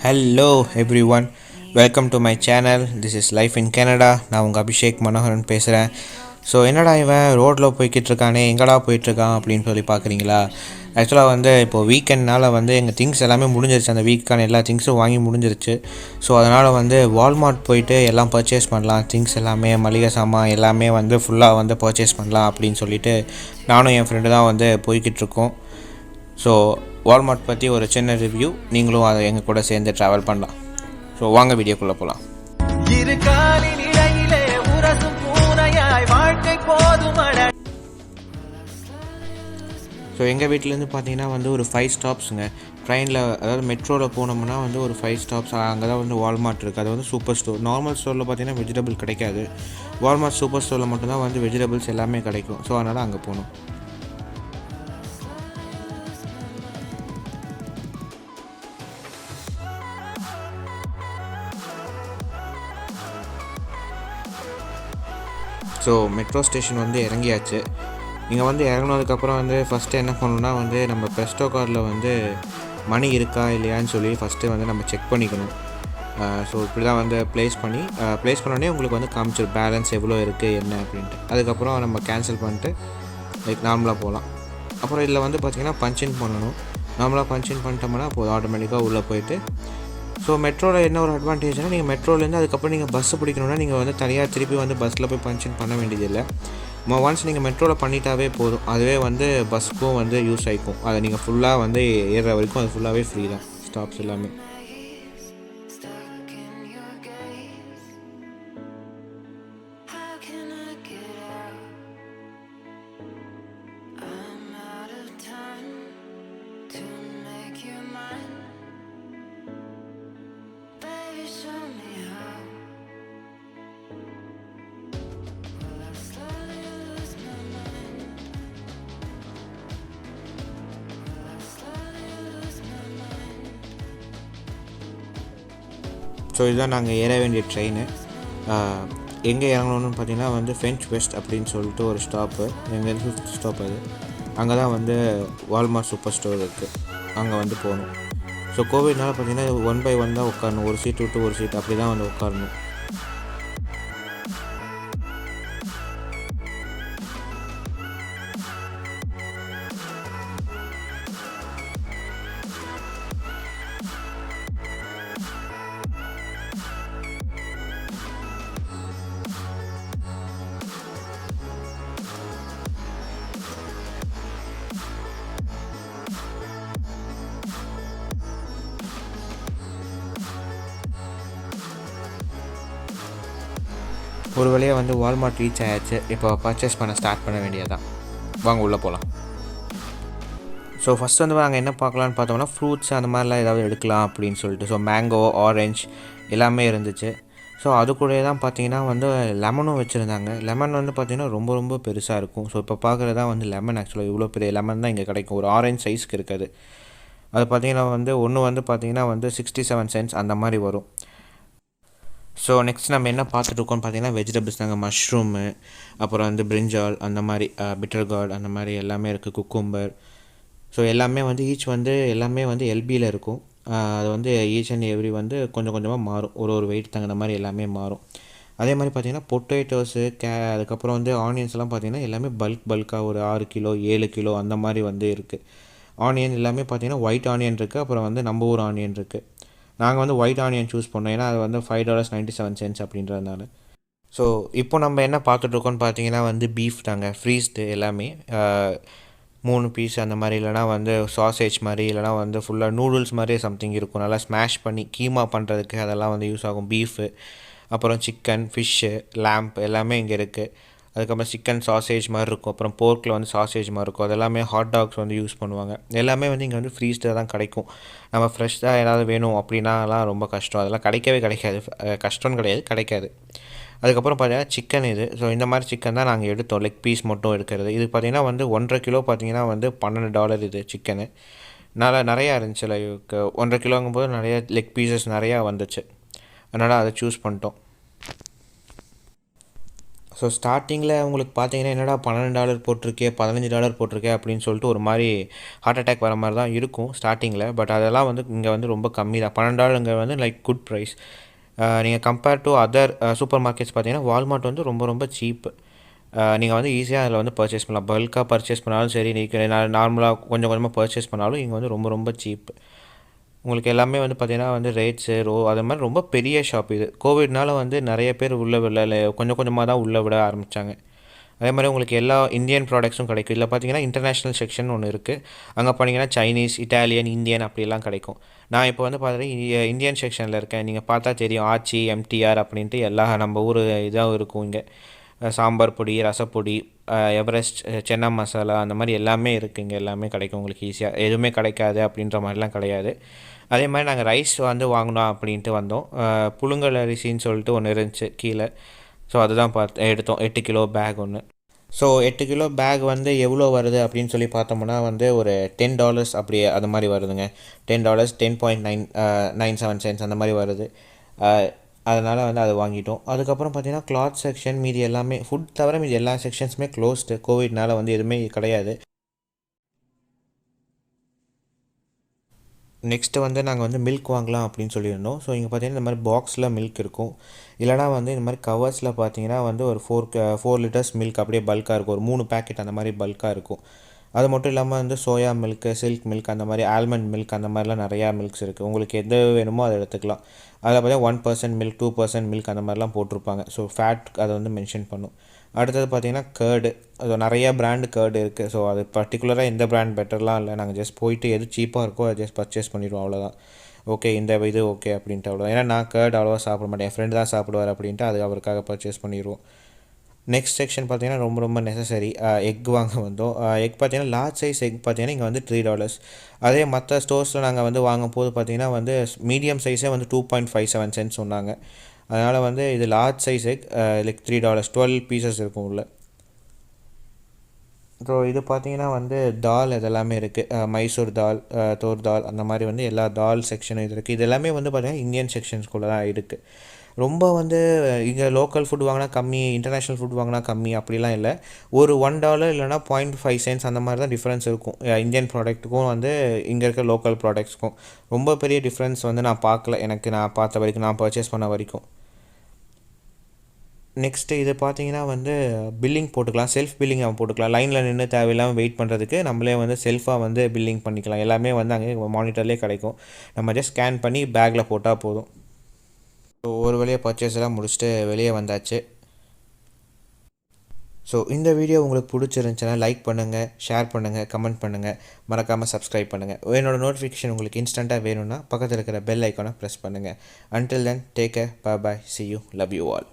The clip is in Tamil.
Hello everyone, welcome to my channel. This is Life in Canada. நான் உங்கள் அபிஷேக் மனோகரன் பேசுகிறேன். ஸோ என்னடா இவன் ரோட்டில் போய்கிட்டு இருக்கானே, எங்கடா போயிட்டுருக்கான் அப்படின்னு சொல்லி பார்க்குறீங்களா? ஆக்சுவலாக இப்போது வீக்கெண்ட்னால் எங்கள் திங்ஸ் எல்லாமே முடிஞ்சிருச்சு. அந்த வீக்கான எல்லா திங்ஸும் வாங்கி முடிஞ்சிருச்சு. ஸோ அதனால் வால்மார்ட் போயிட்டு எல்லாம் பர்ச்சேஸ் பண்ணலாம், திங்ஸ் எல்லாமே மளிகை சாமான் எல்லாமே ஃபுல்லாக பர்ச்சேஸ் பண்ணலாம் அப்படின்னு சொல்லிட்டு நானும் என் ஃப்ரெண்டு தான் போய்கிட்டு இருக்கோம். ஸோ வால்மார்ட் பற்றி ஒரு சின்ன ரிவ்யூ, நீங்களும் அதை எங்கள் கூட சேர்ந்து ட்ராவல் பண்ணலாம். ஸோ வாங்க வீடியோக்குள்ளே போகலாம். ஸோ எங்கள் வீட்டிலேருந்து பார்த்தீங்கன்னா ஒரு 5 ஸ்டாப்ஸுங்க. ட்ரெயினில் அதாவது மெட்ரோவில் போனோம்னா ஒரு 5 ஸ்டாப்ஸ். அங்கே தான் வால்மார்ட் இருக்குது. அது சூப்பர் ஸ்டோர். நார்மல் ஸ்டோரில் பார்த்தீங்கன்னா வெஜிடபிள் கிடைக்காது. வால்மார்ட் சூப்பர் ஸ்டோரில் மட்டும்தான் வெஜிடபிள்ஸ் எல்லாமே கிடைக்கும். ஸோ அதனால் அங்கே போகணும். ஸோ மெட்ரோ ஸ்டேஷன் இறங்கியாச்சு. இங்கே இறங்கினதுக்கப்புறம் ஃபஸ்ட்டு என்ன பண்ணணுன்னா நம்ம presto கார்டில் மணி இருக்கா இல்லையான்னு சொல்லி ஃபஸ்ட்டு நம்ம செக் பண்ணிக்கணும். ஸோ இப்படி தான் ப்ளேஸ் பண்ணோடனே உங்களுக்கு காமிச்சிடும் பேலன்ஸ் எவ்வளோ இருக்குது என்ன அப்படின்ட்டு. அதுக்கப்புறம் நம்ம கேன்சல் பண்ணிட்டு நார்மலாக போகலாம். அப்புறம் இதில் பார்த்திங்கன்னா பஞ்சின் பண்ணணும். நார்மலாக பஞ்சின் பண்ணிட்டோம்னா அப்போது ஆட்டோமேட்டிக்காக உள்ளே போயிட்டு. ஸோ மெட்ரோவில் என்ன ஒரு அட்வான்டேஜ்னால், நீங்கள் மெட்ரோலேருந்து அதுக்கப்புறம் நீங்கள் பஸ்ஸு பிடிக்கணுன்னா நீங்கள் தனியாக திருப்பி பஸ்ஸில் போய் பஞ்சின் பண்ண வேண்டியதில்லை. ஒன்ஸ் நீங்கள் மெட்ரோவில் பண்ணிட்டாவே போதும். அதுவே பஸ்ஸுக்கும் யூஸ் ஆகிக்கும். அதை நீங்கள் ஃபுல்லாக ஏறுற வரைக்கும் அது ஃபுல்லாகவே ஃப்ரீ தான், ஸ்டாப்ஸ் எல்லாமே. ஸோ இதுதான் நாங்கள் ஏற வேண்டிய ட்ரெயின். எங்கே இறங்கணுன்னு பார்த்தீங்கன்னா ஃப்ரெஞ்ச் வெஸ்ட் அப்படின்னு சொல்லிட்டு ஒரு ஸ்டாப்பு. எங்கள் 5th ஸ்டாப் அது. அங்கே தான் வால்மார்ட் சூப்பர் ஸ்டோர் இருக்குது. அங்கே போகணும். ஸோ கோவிட்னால பார்த்தீங்கன்னா 1 by 1 தான் உட்காரணும். ஒரு சீட் விட்டு ஒரு சீட் அப்படி தான் உட்காரணும். ஒரு வழியாக வால்மார்ட் ரீச் ஆயாச்சு. இப்போ பர்ச்சேஸ் பண்ண ஸ்டார்ட் பண்ண வேண்டியதான். வாங்க உள்ளே போகலாம். ஸோ ஃபஸ்ட் நாங்கள் என்ன பார்க்கலான்னு பார்த்தோம்னா ஃப்ரூட்ஸ் அந்த மாதிரிலாம் ஏதாவது எடுக்கலாம் அப்படின்னு சொல்லிட்டு. ஸோ மேங்கோ, ஆரஞ்ச் எல்லாமே இருந்துச்சு. ஸோ அது கூட தான் பார்த்தீங்கன்னா லெமனும் வச்சுருந்தாங்க. லெமன் பார்த்திங்கன்னா ரொம்ப ரொம்ப பெருசாக இருக்கும். ஸோ இப்போ பார்க்குறது தான் லெமன். ஆக்சுவலாக இவ்வளோ பெரிய லெமன் தான் இங்கே கிடைக்கும். ஒரு ஆரஞ்ச் சைஸ்க்கு இருக்குது. அது பார்த்திங்கன்னா ஒன்று பார்த்திங்கன்னா 67 cents அந்த மாதிரி வரும். ஸோ நெக்ஸ்ட் நம்ம என்ன பார்த்துட்ருக்கோன்னு பார்த்தீங்கன்னா வெஜிடபிள்ஸ் தாங்க. மஷ்ரூமு, அப்புறம் பிரிஞ்சால் அந்த மாதிரி, பிட்டர் கார்ட் அந்த மாதிரி எல்லாமே இருக்குது. குக்கும்பர். ஸோ எல்லாமே ஈச் எல்லாமே எல்பியில் இருக்கும். அது ஈச் அண்ட் எவ்ரி கொஞ்சம் கொஞ்சமாக மாறும். ஒரு வெயிட் தகுந்த மாதிரி எல்லாமே மாறும். அதே மாதிரி பார்த்திங்கன்னா பொட்டேட்டோஸு, அதுக்கப்புறம் ஆனியன்ஸ்லாம் பார்த்திங்கன்னா எல்லாமே பல்காக ஒரு 6 கிலோ 7 கிலோ அந்த மாதிரி இருக்குது. ஆனியன் எல்லாமே பார்த்திங்கன்னா ஒயிட் ஆனியன் இருக்குது. அப்புறம் நம்ம ஊர் ஆனியன் இருக்குது. நாங்கள் ஒயிட் ஆனியன் சூஸ் பண்ணோம். ஏன்னா அது $5.97 அப்படின்றதுனால. ஸோ இப்போ நம்ம என்ன பார்த்துட்ருக்கோன்னு பார்த்தீங்கன்னா பீஃப் தாங்க. ஃப்ரீஸ்டு எல்லாமே 3 பீஸ் அந்த மாதிரி, இல்லைனா சாசேஜ் மாதிரி, இல்லைனா ஃபுல்லாக நூடுல்ஸ் மாதிரி சம்திங் இருக்கும். நல்லா ஸ்மாஷ் பண்ணி கீமா பண்ணுறதுக்கு அதெல்லாம் யூஸ் ஆகும். பீஃபு, அப்புறம் சிக்கன், ஃபிஷ்ஷு, லேம்ப் எல்லாமே இங்கே இருக்குது. அதுக்கப்புறம் சிக்கன் சாசேஜ் மாதிரி இருக்கும். அப்புறம் போர்க்கில் சாசேஜ் மாதிரி இருக்கும். அதெல்லாமே ஹாட் டாக்ஸ் யூஸ் பண்ணுவாங்க. எல்லாமே இங்கே ஃப்ரீஸ்டாக தான் கிடைக்கும். நம்ம ஃப்ரெஷ்ஷாக ஏதாவது வேணும் அப்படின்னாலாம் ரொம்ப கஷ்டம். அதெல்லாம் கிடைக்கவே கிடைக்காது. கஷ்டம்னு கிடையாது, கிடைக்காது. அதுக்கப்புறம் பார்த்தீங்கன்னா சிக்கன் இது. ஸோ இந்த மாதிரி சிக்கன் தான் நாங்கள் எடுத்தோம். லெக் பீஸ் மட்டும் எடுக்கிறது. இது பார்த்திங்கன்னா 1.5 கிலோ பார்த்திங்கன்னா $12 இது சிக்கனு. நிறையா இருந்துச்சு. லைக் 1.5 கிலோங்கும்போது நிறைய லெக் பீசஸ் நிறையா வந்துச்சு. அதனால் அதை சூஸ் பண்ணிட்டோம். ஸோ ஸ்டார்டிங்கில் உங்களுக்கு பார்த்தீங்கன்னா என்னடா $12 போட்டிருக்கே $15 போட்டிருக்கே அப்படின்னு சொல்லிட்டு ஒரு மாதிரி ஹார்ட் அட்டாக் வர மாதிரி தான் இருக்கும் ஸ்டார்டிங்கில். பட் அதெல்லாம் வந்து இங்கே வந்து ரொம்ப கம்மி தான். $12 வந்து லைக் குட் ப்ரைஸ். நீங்கள் compare to other super markets பார்த்தீங்கன்னா வால்மார்ட் வந்து ரொம்ப ரொம்ப சீப்பு. நீங்கள் வந்து ஈஸியாக அதில் வந்து பர்ச்சேஸ் பண்ணலாம். பல்காக பர்ச்சேஸ் பண்ணாலும் சரி, நீங்கள் நார்மலாக கொஞ்சம் கொஞ்சமாக பர்ச்சேஸ் பண்ணாலும் இங்கே வந்து ரொம்ப ரொம்ப சீப்பு. உங்களுக்கு எல்லாமே வந்து பார்த்திங்கன்னா வந்து ரேட்ஸு அது மாதிரி ரொம்ப பெரிய ஷாப் இது. கோவிட்னால வந்து நிறைய பேர் உள்ளே விடல, கொஞ்சம் கொஞ்சமாக தான் உள்ளே விட ஆரம்பித்தாங்க. அதே மாதிரி உங்களுக்கு எல்லா இந்தியன் ப்ராடக்ட்ஸும் கிடைக்கும். இதில் பார்த்தீங்கன்னா இன்டர்நேஷ்னல் செக்ஷன் ஒன்று இருக்குது. அங்கே போனீங்கன்னா சைனீஸ், இட்டாலியன், இந்தியன் அப்படிலாம் கிடைக்கும். நான் இப்போ வந்து பார்த்தீங்கன்னா இந்தியன் செக்ஷனில் இருக்கேன். நீங்கள் பார்த்தா தெரியும் ஆச்சி, எம்டிஆர் அப்படின்ட்டு எல்லா நம்ம ஊர் இதாக இருக்கும் இங்கே. சாம்பார் பொடி, ரசப்பொடி, எவரெஸ்ட், சென்னா மசாலா அந்த மாதிரி எல்லாமே இருக்குது. இங்கே எல்லாமே கிடைக்கும் உங்களுக்கு ஈஸியாக. எதுவுமே கிடைக்காது அப்படின்ற மாதிரிலாம் கிடையாது. அதே மாதிரி நாங்கள் ரைஸ் வந்து வாங்கினோம் அப்படின்ட்டு வந்தோம். புழுங்கல் அரிசின்னு சொல்லிட்டு ஒன்று இருந்துச்சு கீழே. ஸோ அதுதான் எடுத்தோம். 8 கிலோ பேக் ஒன்று. ஸோ 8 கிலோ பேக் வந்து எவ்வளோ வருது அப்படின்னு சொல்லி பார்த்தோம்னா வந்து ஒரு $10 அப்படியே அது மாதிரி வருதுங்க. $10 10.97 அந்த மாதிரி வருது. அதனால் வந்து அது வாங்கிட்டோம். அதுக்கப்புறம் பார்த்திங்கன்னா கிளாத் செக்ஷன் மீதி எல்லாமே, ஃபுட் தவிர மீதி எல்லா செக்ஷன்ஸுமே க்ளோஸ்டு. கோவிட்னால் வந்து எதுவுமே கிடையாது. நெக்ஸ்ட்டு வந்து நாங்கள் வந்து மில்க் வாங்கலாம் அப்படின்னு சொல்லியிருந்தோம். ஸோ இங்கே பார்த்தீங்கன்னா இந்த மாதிரி பாக்ஸில் மில்க் இருக்கும். இல்லைனா வந்து இந்த மாதிரி கவர்ஸில் பார்த்தீங்கன்னா வந்து ஒரு 4 லிட்டர்ஸ் மில்க் அப்படியே பல்காக இருக்கும். ஒரு 3 பேக்கெட் அந்த மாதிரி பல்காக இருக்கும். அது மட்டும் இல்லாமல் வந்து சோயா மில்க்கு, சில்க் மில்க், அந்த மாதிரி ஆல்மண்ட் மில்க், அந்த மாதிரிலாம் நிறையா மில்க்ஸ் இருக்குது. உங்களுக்கு எது வேணுமோ அதை எடுத்துக்கலாம். அதில் பார்த்தீங்கன்னா 1% மில்க், 2% மில்க் அந்த மாதிரிலாம் போட்டிருப்பாங்க. ஸோ ஃபேட் அதை வந்து மென்ஷன் பண்ணும். அடுத்தது பார்த்திங்கன்னா கேர்டு. அது நிறையா பிராண்டு கேர்டு இருக்குது. ஸோ அது பர்டிகுலராக எந்த பிராண்ட் பெட்டர்லாம் இல்லை. நாங்கள் ஜஸ்ட் போயிட்டு எது சீப்பாக இருக்கோ அதை ஜஸ்ட் பர்ச்சேஸ் பண்ணிடுவோம், அவ்வளோதான். ஓகே இந்த இது ஓகே அப்படின்ட்டு அவ்வளோ. ஏன்னா நான் கேர்டு அவ்வளோவா சாப்பிட மாட்டேன், என் ஃப்ரெண்டு தான் சாப்பிடுவார் அப்படின்ட்டு அது அவருக்காக பர்ச்சேஸ் பண்ணிடுவோம். நெக்ஸ்ட் செக்ஷன் பார்த்தீங்கன்னா ரொம்ப ரொம்ப நெசசரி. எக் வாங்க வந்தோம். எக் பார்த்தீங்கன்னா லார்ஜ் சைஸ் எக் பார்த்தீங்கன்னா இங்கே வந்து $3. அதே மற்ற ஸ்டோர்ஸில் நாங்கள் வந்து வாங்கும் போது பார்த்தீங்கன்னா வந்து மீடியம் சைஸே வந்து 2.57 சென்ட்ஸ் சொன்னாங்க. அதனால் வந்து இது large size egg like $3, 12 pieces இருக்கும் உள்ள. ஸோ இது பார்த்தீங்கன்னா வந்து தால் இதெல்லாமே இருக்குது. மைசூர் தால், தோர் தால், அந்த மாதிரி வந்து எல்லா தால் செக்ஷனும் இது இருக்குது. இது எல்லாமே வந்து பார்த்திங்கன்னா இந்தியன் செக்ஷன்ஸ்குள்ளே தான் இருக்குது. ரொம்ப வந்து இங்கே லோக்கல் ஃபுட் வாங்கினா கம்மி, இன்டர்நேஷ்னல் ஃபுட் வாங்கினா கம்மி அப்படிலாம் இல்லை. ஒரு $1 இல்லைனா 0.5 சென்ட்ஸ் அந்த மாதிரி தான் டிஃப்ரென்ஸ் இருக்கும் இந்தியன் ப்ராடக்ட்டுக்கும் வந்து இங்கே இருக்க லோக்கல் ப்ராடக்ட்ஸ்க்கும். ரொம்ப பெரிய டிஃப்ரென்ஸ் வந்து நான் பார்க்கல, நான் பார்த்த வரைக்கும், நான் பர்ச்சேஸ் பண்ண வரைக்கும். நெக்ஸ்ட்டு இது பார்த்தீங்கன்னா வந்து பில்லிங் போட்டுக்கலாம். செல்ஃப் பில்லிங் நம்ம போட்டுக்கலாம். லைனில் நின்று தேவையில்லாமல் வெயிட் பண்ணுறதுக்கு நம்மளே வந்து செல்ஃபாக வந்து பில்லிங் பண்ணிக்கலாம். எல்லாமே வந்து அங்கே மானிட்டர்லேயே கிடைக்கும். நம்ம ஜஸ்ட் ஸ்கேன் பண்ணி பேக்கில் போட்டால் போதும். ஸோ ஒரு வழியாக பர்ச்சேஸ் எல்லாம் முடிச்சுட்டு வெளியே வந்தாச்சு. ஸோ இந்த வீடியோ உங்களுக்கு பிடிச்சிருந்துச்சுன்னா லைக் பண்ணுங்கள், ஷேர் பண்ணுங்கள், கமெண்ட் பண்ணுங்கள், மறக்காமல் சப்ஸ்கிரைப் பண்ணுங்கள். என்னோடய நோட்டிஃபிகேஷன் உங்களுக்கு இன்ஸ்டண்ட்டாக வேணும்னா பக்கத்தில் இருக்கிற பெல் ஐக்கானை ப்ரெஸ் பண்ணுங்கள். Until then take care, bye bye, see you, love you all.